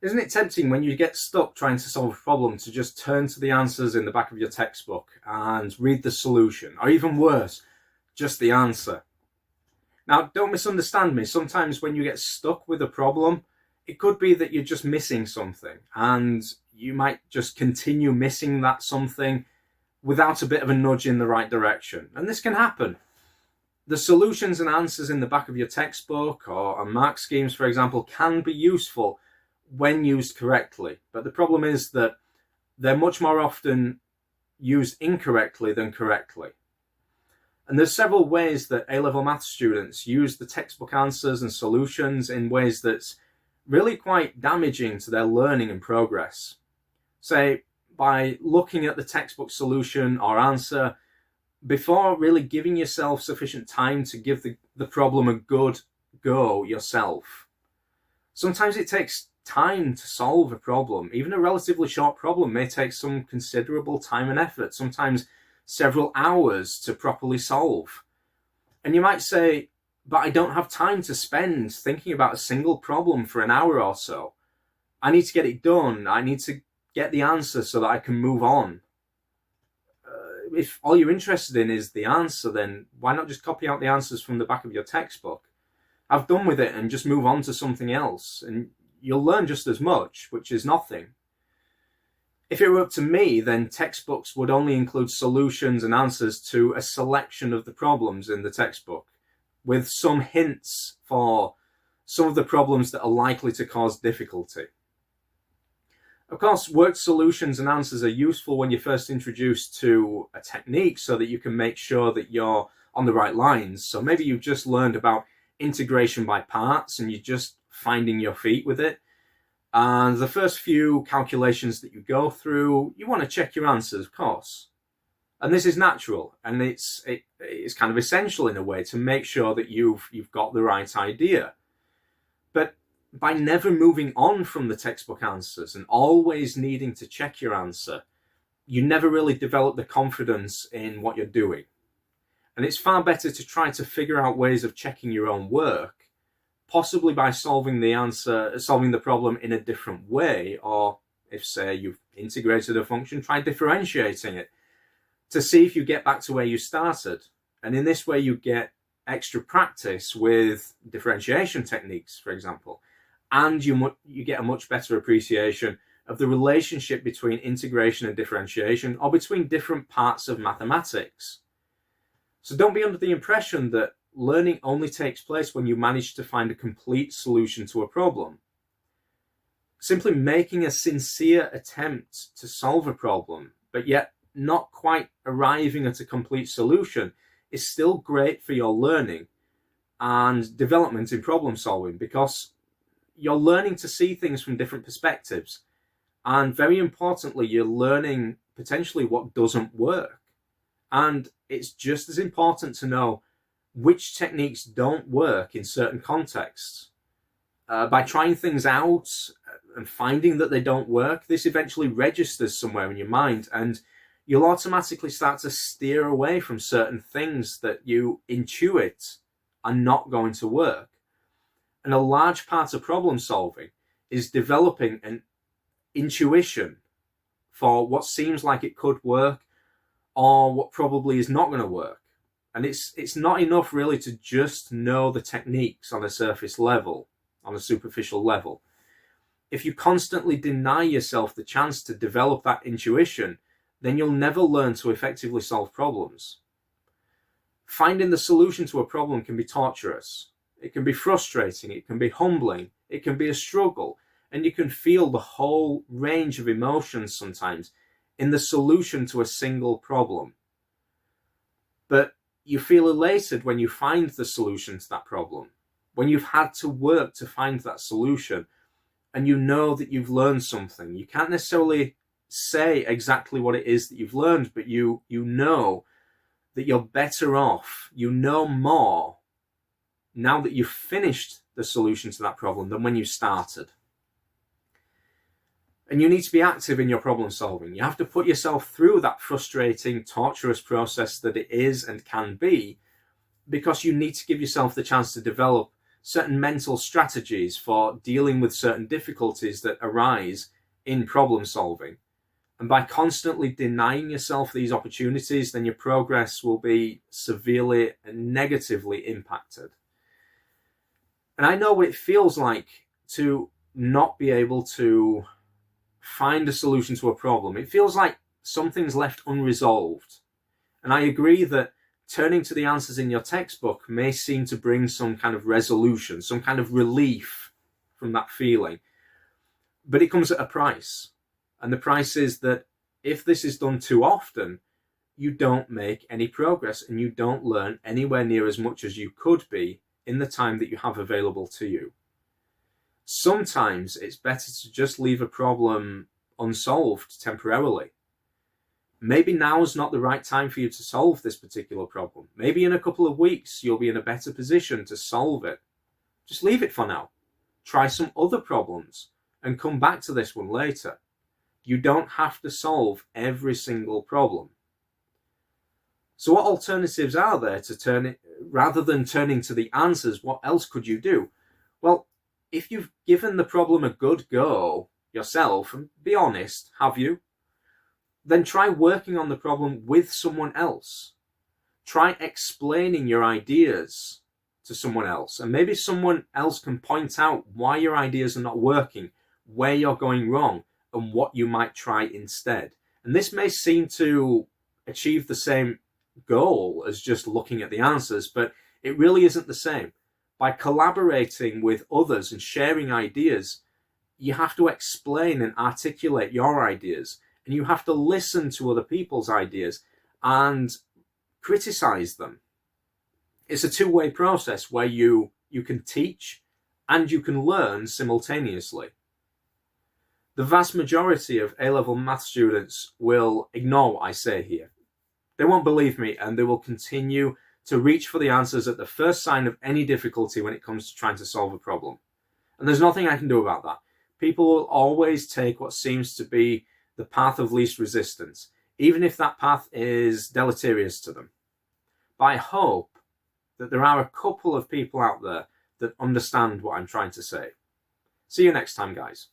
Isn't it tempting when you get stuck trying to solve a problem to just turn to the answers in the back of your textbook and read the solution, or even worse, just the answer? Now, don't misunderstand me. Sometimes when you get stuck with a problem, it could be that you're just missing something, and you might just continue missing that something without a bit of a nudge in the right direction. And this can happen. The solutions and answers in the back of your textbook or mark schemes, for example, can be useful when used correctly. But the problem is that they're much more often used incorrectly than correctly. And there's several ways that A-level maths students use the textbook answers and solutions in ways that's really quite damaging to their learning and progress. Say, by looking at the textbook solution or answer before really giving yourself sufficient time to give the problem a good go yourself. Sometimes it takes time to solve a problem. Even a relatively short problem may take some considerable time and effort, sometimes several hours to properly solve. And you might say, but I don't have time to spend thinking about a single problem for an hour or so. I need to get it done. I need to get the answer so that I can move on. If all you're interested in is the answer, then why not just copy out the answers from the back of your textbook? Have done with it and just move on to something else, and you'll learn just as much, which is nothing. If it were up to me, then textbooks would only include solutions and answers to a selection of the problems in the textbook, with some hints for some of the problems that are likely to cause difficulty. Of course, worked solutions and answers are useful when you're first introduced to a technique so that you can make sure that you're on the right lines. So maybe you've just learned about integration by parts and you're just finding your feet with it. And the first few calculations that you go through, you want to check your answers, of course. And this is natural, and it's kind of essential in a way to make sure that you've got the right idea. But by never moving on from the textbook answers and always needing to check your answer, you never really develop the confidence in what you're doing. And it's far better to try to figure out ways of checking your own work, possibly by solving the problem in a different way, or if, say, you've integrated a function, try differentiating it to see if you get back to where you started. And in this way, you get extra practice with differentiation techniques, for example, and you get a much better appreciation of the relationship between integration and differentiation, or between different parts of mathematics. So don't be under the impression that learning only takes place when you manage to find a complete solution to a problem. Simply making a sincere attempt to solve a problem, but yet not quite arriving at a complete solution, is still great for your learning and development in problem solving, because you're learning to see things from different perspectives. And very importantly, you're learning potentially what doesn't work. And it's just as important to know which techniques don't work in certain contexts. By trying things out and finding that they don't work, this eventually registers somewhere in your mind, and you'll automatically start to steer away from certain things that you intuit are not going to work. And a large part of problem solving is developing an intuition for what seems like it could work or what probably is not going to work. And it's not enough really to just know the techniques on a surface level, on a superficial level. If you constantly deny yourself the chance to develop that intuition, then you'll never learn to effectively solve problems. Finding the solution to a problem can be torturous. It can be frustrating. It can be humbling. It can be a struggle. And you can feel the whole range of emotions sometimes in the solution to a single problem. But you feel elated when you find the solution to that problem, when you've had to work to find that solution, and you know that you've learned something. You can't necessarily say exactly what it is that you've learned, but you know that you're better off, you know more now that you've finished the solution to that problem than when you started. And you need to be active in your problem solving. You have to put yourself through that frustrating, torturous process that it is and can be, because you need to give yourself the chance to develop certain mental strategies for dealing with certain difficulties that arise in problem solving. And by constantly denying yourself these opportunities, then your progress will be severely and negatively impacted. And I know what it feels like to not be able to find a solution to a problem. It feels like something's left unresolved. And I agree that turning to the answers in your textbook may seem to bring some kind of resolution, some kind of relief from that feeling. But it comes at a price. And the price is that if this is done too often, you don't make any progress and you don't learn anywhere near as much as you could be in the time that you have available to you. Sometimes it's better to just leave a problem unsolved temporarily. Maybe now's not the right time for you to solve this particular problem. Maybe in a couple of weeks you'll be in a better position to solve it. Just leave it for now. Try some other problems and come back to this one later. You don't have to solve every single problem. So what alternatives are there to turn it, rather than turning to the answers, what else could you do? Well, if you've given the problem a good go yourself, and be honest, have you? Then try working on the problem with someone else. Try explaining your ideas to someone else, and maybe someone else can point out why your ideas are not working, where you're going wrong, and what you might try instead. And this may seem to achieve the same goal as just looking at the answers, but it really isn't the same. By collaborating with others and sharing ideas, you have to explain and articulate your ideas, and you have to listen to other people's ideas and criticize them. It's a two-way process where you can teach and you can learn simultaneously. The vast majority of A-level math students will ignore what I say here. They won't believe me, and they will continue to reach for the answers at the first sign of any difficulty when it comes to trying to solve a problem. And there's nothing I can do about that. People will always take what seems to be the path of least resistance, even if that path is deleterious to them. But I hope that there are a couple of people out there that understand what I'm trying to say. See you next time, guys.